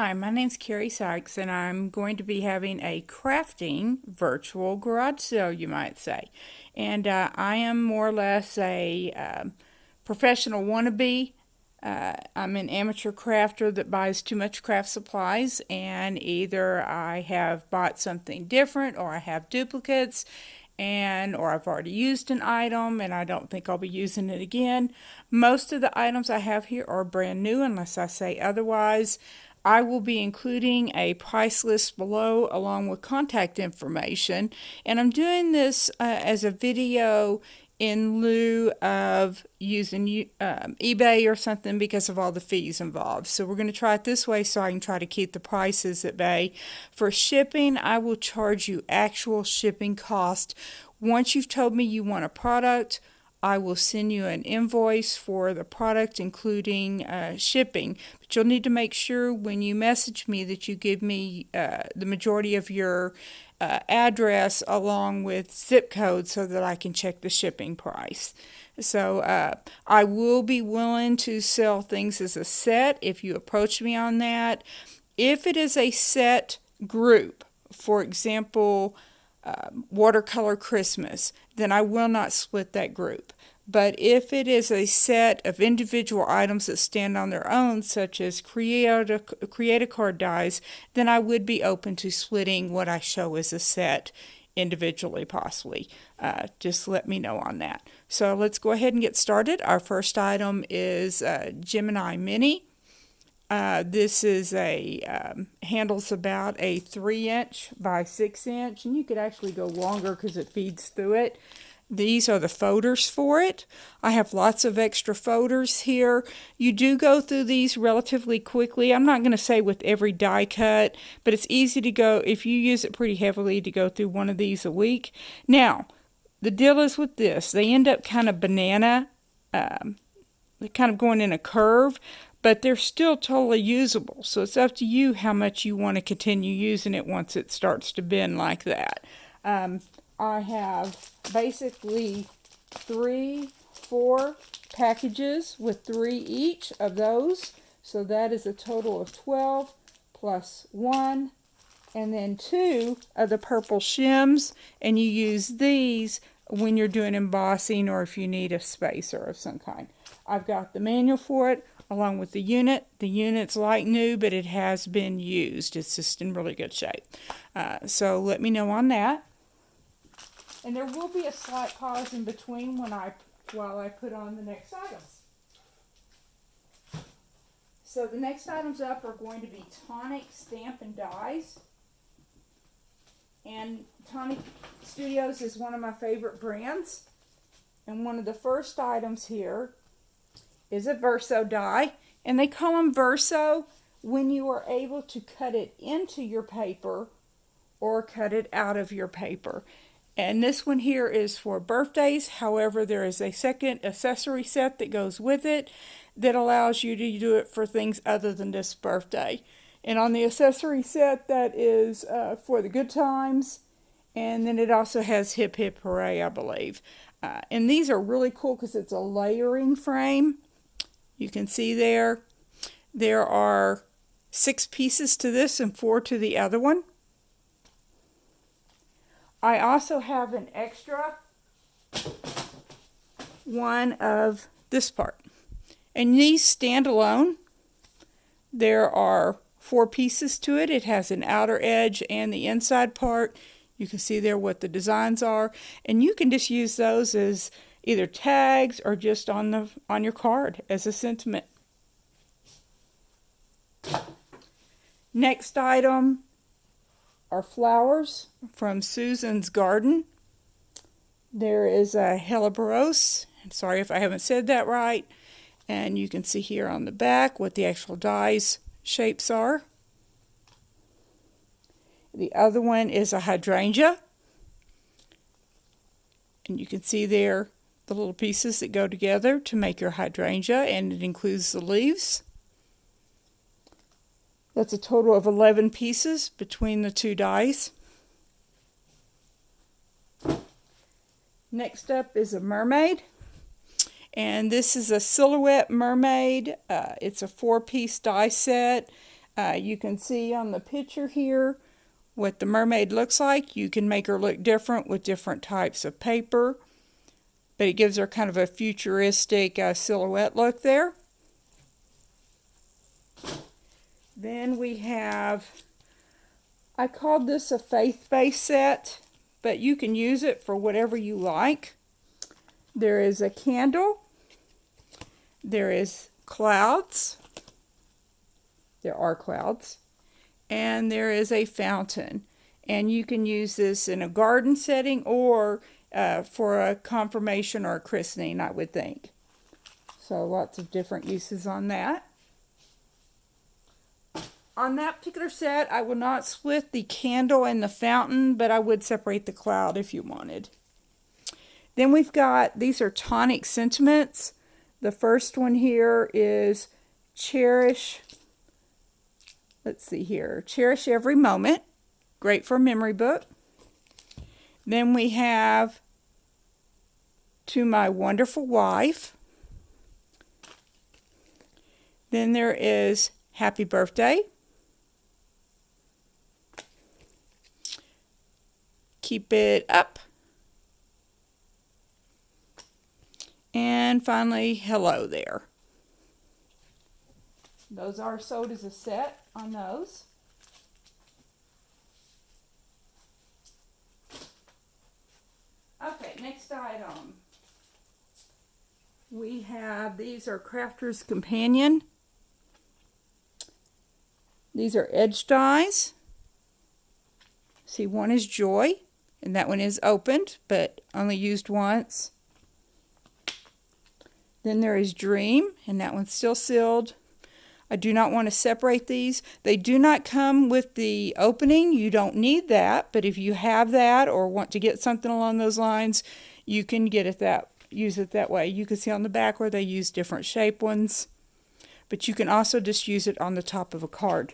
Hi, my name's Carrie Sykes, and I'm going to be having a crafting virtual garage sale, you might say. And I am more or less a professional wannabe. I'm an amateur crafter that buys too much craft supplies, and either I have bought something different or I have duplicates, or I've already used an item and I don't think I'll be using it again. Most of the items I have here are brand new unless I say otherwise. I will be including a price list below along with contact information, and I'm doing this as a video in lieu of using eBay or something because of all the fees involved. So we're going to try it this way so I can try to keep the prices at bay. For shipping, I will charge you actual shipping cost. Once you've told me you want a product, I will send you an invoice for the product, including shipping. But you'll need to make sure when you message me that you give me the majority of your address along with zip code so that I can check the shipping price. So I will be willing to sell things as a set if you approach me on that. If it is a set group, for example, watercolor Christmas, then I will not split that group. But if it is a set of individual items that stand on their own, such as create a card dies, then I would be open to splitting what I show as a set individually, possibly. Just let me know on that. So let's go ahead and get started. Our first item is Gemini Mini. This is handles about a 3-inch by 6-inch, and you could actually go longer because it feeds through it. These are the folders for it. I have lots of extra folders here. You do go through these relatively quickly. I'm not going to say with every die cut, but it's easy to go, if you use it pretty heavily, to go through one of these a week. Now, the deal is with this. They end up kind of banana, kind of going in a curve, but they're still totally usable. So it's up to you how much you want to continue using it once it starts to bend like that. I have basically 4 packages with 3 each of those. So that is a total of 12 plus 1. And then 2 of the purple shims. And you use these when you're doing embossing or if you need a spacer of some kind. I've got the manual for it along with the unit. The unit's like new, but it has been used. It's just in really good shape. So let me know on that. And there will be a slight pause in between while I put on the next items. So the next items up are going to be Tonic Stamp and Dies. And Tonic Studios is one of my favorite brands. And one of the first items here is a Verso die. And they call them Verso when you are able to cut it into your paper or cut it out of your paper. And this one here is for birthdays. However, there is a second accessory set that goes with it that allows you to do it for things other than this birthday. And on the accessory set, that is for the good times. And then it also has Hip Hip Hooray, I believe. And these are really cool because it's a layering frame. You can see there are 6 pieces to this and 4 to the other one. I also have an extra one of this part. And these stand alone. There are 4 pieces to it. It has an outer edge and the inside part. You can see there what the designs are. And you can just use those as either tags or just on your card as a sentiment. Next item are flowers from Susan's Garden. There is a Helleborus. I'm sorry if I haven't said that right. And you can see here on the back what the actual dies shapes are. The other one is a hydrangea. And you can see there the little pieces that go together to make your hydrangea, and it includes the leaves. That's a total of 11 pieces between the 2 dies. Next up is a mermaid. And this is a silhouette mermaid. It's a 4-piece die set. You can see on the picture here what the mermaid looks like. You can make her look different with different types of paper, but it gives her kind of a futuristic silhouette look there. Then we have, I called this a faith-based set, but you can use it for whatever you like. There is a candle, there is clouds, there are clouds, and there is a fountain. And you can use this in a garden setting or for a confirmation or a christening, I would think. So lots of different uses on that. On that particular set, I will not split the candle and the fountain, but I would separate the cloud if you wanted. Then we've got, these are tonic sentiments. The first one here is cherish, let's see here, cherish every moment. Great for a memory book. Then we have to my wonderful wife. Then there is happy birthday. Keep it up. And finally, hello there. Those are sold as a set on those. Okay, next item. We have, these are Crafter's Companion. These are edge dies. See, one is Joy, and that one is opened, but only used once. Then there is Dream, and that one's still sealed. I do not want to separate these. They do not come with the opening. You don't need that, but if you have that or want to get something along those lines, you can get it that, use it that way. You can see on the back where they use different shape ones, but you can also just use it on the top of a card.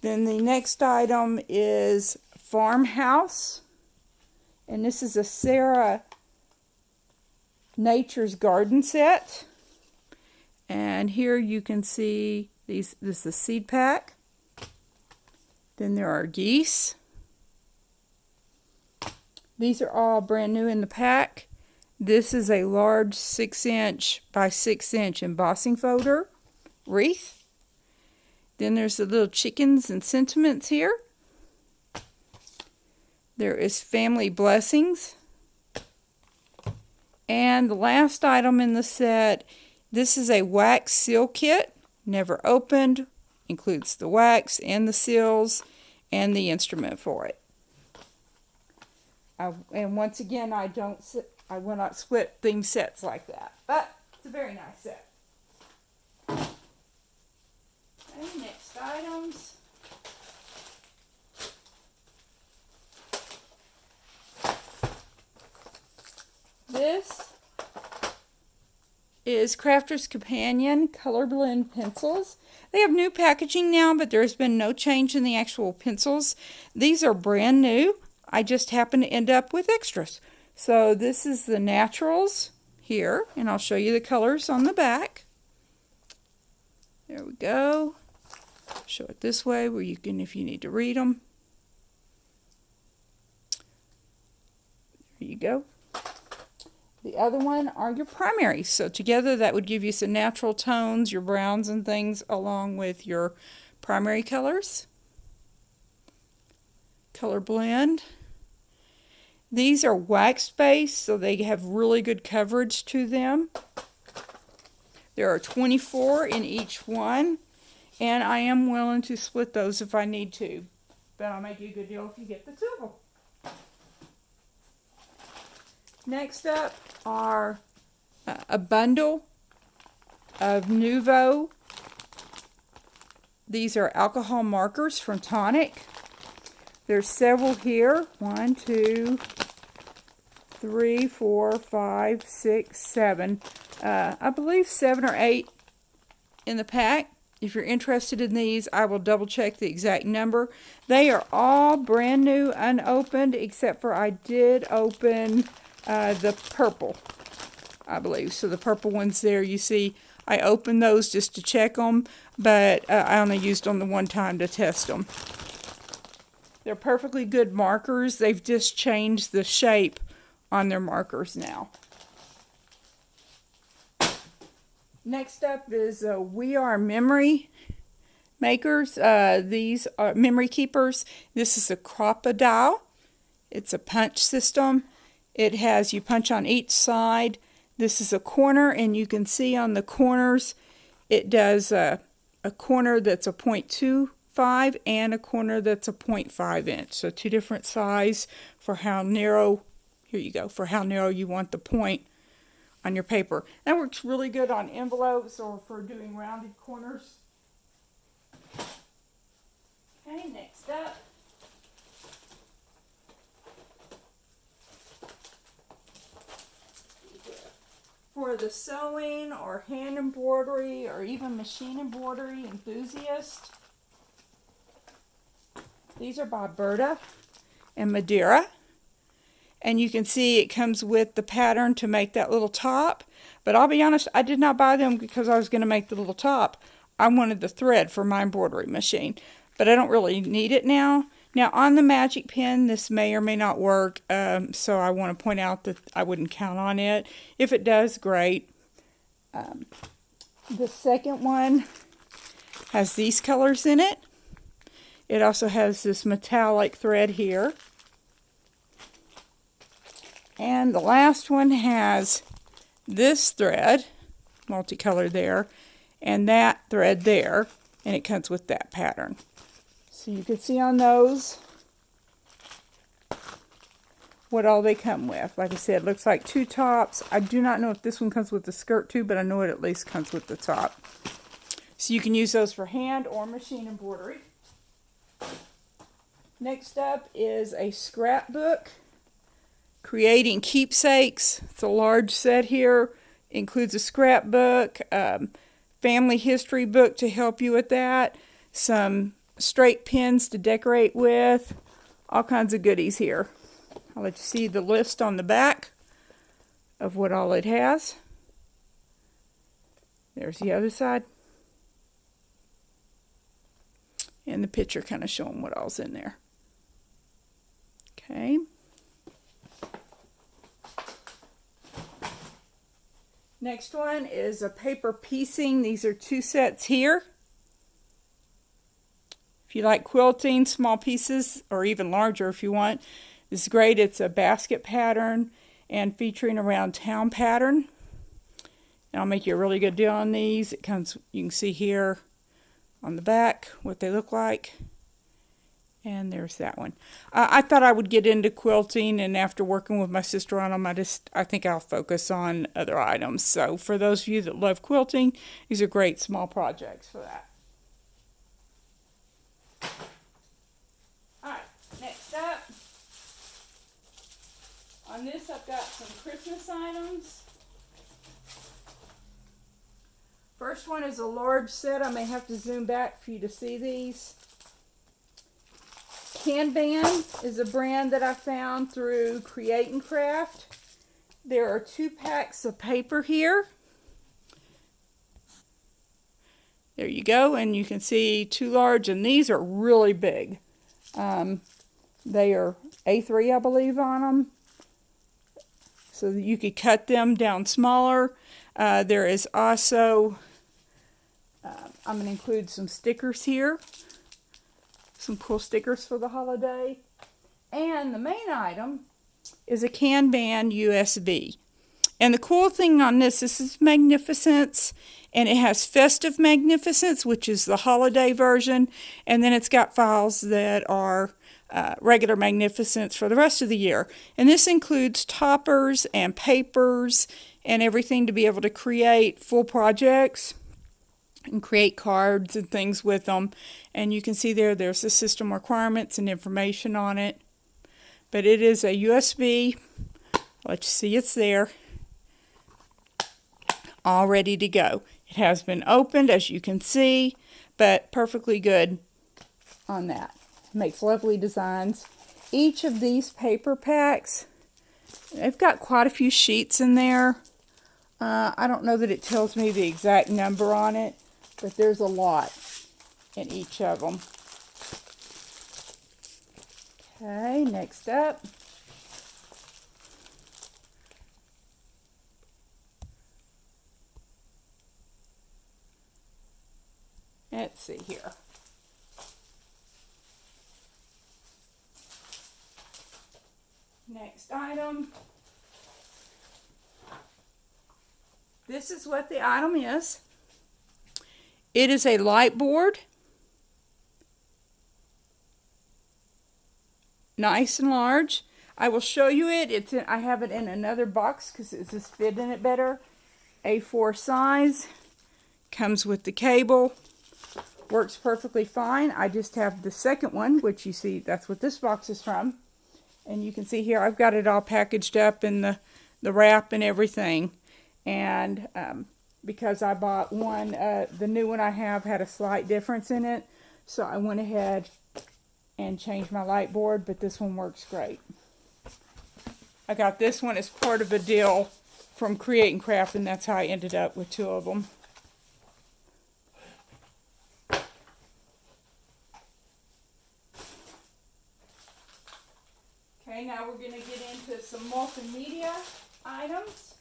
Then the next item is Farmhouse, and this is a Sarah Nature's Garden set. And here you can see these. This is a seed pack. Then there are geese. These are all brand new in the pack. This is a large 6" by 6" embossing folder wreath. Then there's the little chickens and sentiments here. There is family blessings. And the last item in the set, this is a wax seal kit, never opened, includes the wax and the seals and the instrument for it. And once again, I will not split theme sets like that, but it's a very nice set. Okay, next items. This is Crafter's Companion Color Blend Pencils. They have new packaging now, but there's been no change in the actual pencils. These are brand new. I just happen to end up with extras. So this is the naturals here, and I'll show you the colors on the back. There we go. Show it this way where you can, if you need to read them. There you go. The other one are your primaries. So together that would give you some natural tones, your browns and things, along with your primary colors. Color blend. These are wax-based, so they have really good coverage to them. There are 24 in each one, and I am willing to split those if I need to. But I'll make you a good deal if you get the two of them. Next up are a bundle of Nuvo. These are alcohol markers from Tonic. There's several here. 1, 2, 3, 4, 5, 6, 7. I believe 7 or 8 in the pack. If you're interested in these, I will double check the exact number. They are all brand new, unopened, except for I did open the purple, I believe. So the purple one's there. You see, I opened those just to check them, but I only used them the one time to test them. They're perfectly good markers. They've just changed the shape on their markers now. Next up is We Are Memory Makers. These are memory keepers. This is a crocodile. It's a punch system. It has, you punch on each side. This is a corner, and you can see on the corners it does a corner that's a 0.25 and a corner that's a 0.5 inch. So two different size for how narrow, here you go, for how narrow you want the point on your paper. That works really good on envelopes or for doing rounded corners. Okay, next up. For the sewing or hand embroidery or even machine embroidery enthusiast, these are by Berta and Madeira. And you can see it comes with the pattern to make that little top. But I'll be honest, I did not buy them because I was going to make the little top. I wanted the thread for my embroidery machine. But I don't really need it now. Now on the magic pen, this may or may not work. So I want to point out that I wouldn't count on it. If it does, great. The second one has these colors in it. It also has this metallic thread here. And the last one has this thread, multicolored there, and that thread there, and it comes with that pattern. So you can see on those what all they come with. Like I said, it looks like two tops. I do not know if this one comes with the skirt too, but I know it at least comes with the top. So you can use those for hand or machine embroidery. Next up is a scrapbook. Creating Keepsakes. It's a large set here. Includes a scrapbook, family history book to help you with that, some straight pins to decorate with, all kinds of goodies here. I'll let you see the list on the back of what all it has. There's the other side. And the picture kind of showing what all's in there. Okay. Next one is a paper piecing. These are two sets here. If you like quilting, small pieces, or even larger if you want, this is great. It's a basket pattern and featuring a round town pattern. And I'll make you a really good deal on these. It comes, you can see here on the back what they look like. And there's that one. I thought I would get into quilting, and after working with my sister on them, I think I'll focus on other items. So for those of you that love quilting, these are great small projects for that. Alright, next up. On this I've got some Christmas items. First one is a large set. I may have to zoom back for you to see these. Kanban is a brand that I found through Create and Craft. There are 2 packs of paper here. There you go, and you can see 2 large, and these are really big. They are A3, I believe, on them. So that you could cut them down smaller. There is also, I'm going to include some stickers here. Some cool stickers for the holiday. And the main item is a Kanban USB. And the cool thing on this is Magnificence, and it has Festive Magnificence, which is the holiday version, and then it's got files that are regular Magnificence for the rest of the year. And this includes toppers and papers and everything to be able to create full projects and create cards and things with them. And you can see there's the system requirements and information on it. But it is a USB. Let you see it's there. All ready to go. It has been opened, as you can see, but perfectly good on that. Makes lovely designs. Each of these paper packs, they've got quite a few sheets in there. I don't know that it tells me the exact number on it, but there's a lot in each of them. Okay, next up. Let's see here. Next item. This is what the item is. It is a light board. Nice and large. I will show you it. I have it in another box because it just fit in it better. A4 size. Comes with the cable. Works perfectly fine. I just have the second one, which you see, that's what this box is from. And you can see here, I've got it all packaged up in the wrap and everything. And because I bought one, the new one I have had a slight difference in it. So I went ahead and changed my light board, but this one works great. I got this one as part of a deal from Create and Craft, and that's how I ended up with two of them. Okay, now we're going to get into some multimedia items.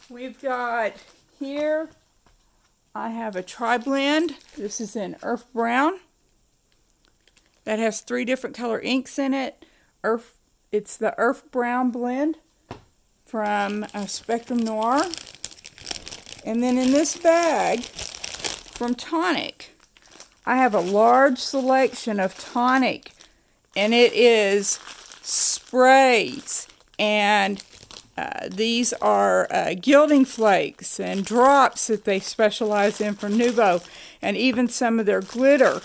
We've got here, I have a tri-blend. This is in Earth Brown. That has 3 different color inks in it. It's the Earth Brown blend from Spectrum Noir. And then in this bag from Tonic, I have a large selection of Tonic, and it is sprays, and these are gilding flakes and drops that they specialize in for Nuvo, and even some of their glitter.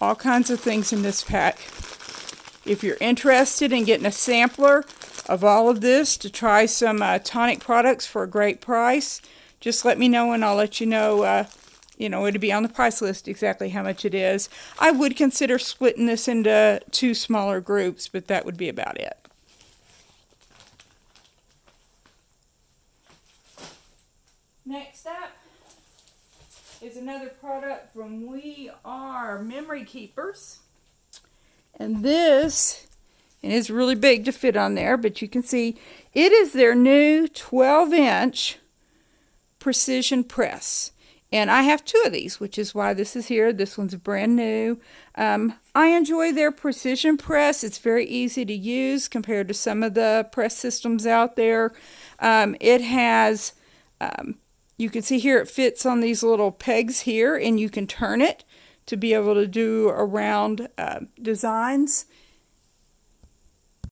All kinds of things in this pack. If you're interested in getting a sampler of all of this to try some Tonic products for a great price, just let me know and I'll let you know. It'll be on the price list exactly how much it is. I would consider splitting this into 2 smaller groups, but that would be about it. Next up is another product from We Are Memory Keepers. And this, and it's really big to fit on there, but you can see it is their new 12-inch precision press. And I have 2 of these, which is why this is here. This one's brand new. I enjoy their precision press. It's very easy to use compared to some of the press systems out there. It has, you can see here it fits on these little pegs here, and you can turn it to be able to do around designs.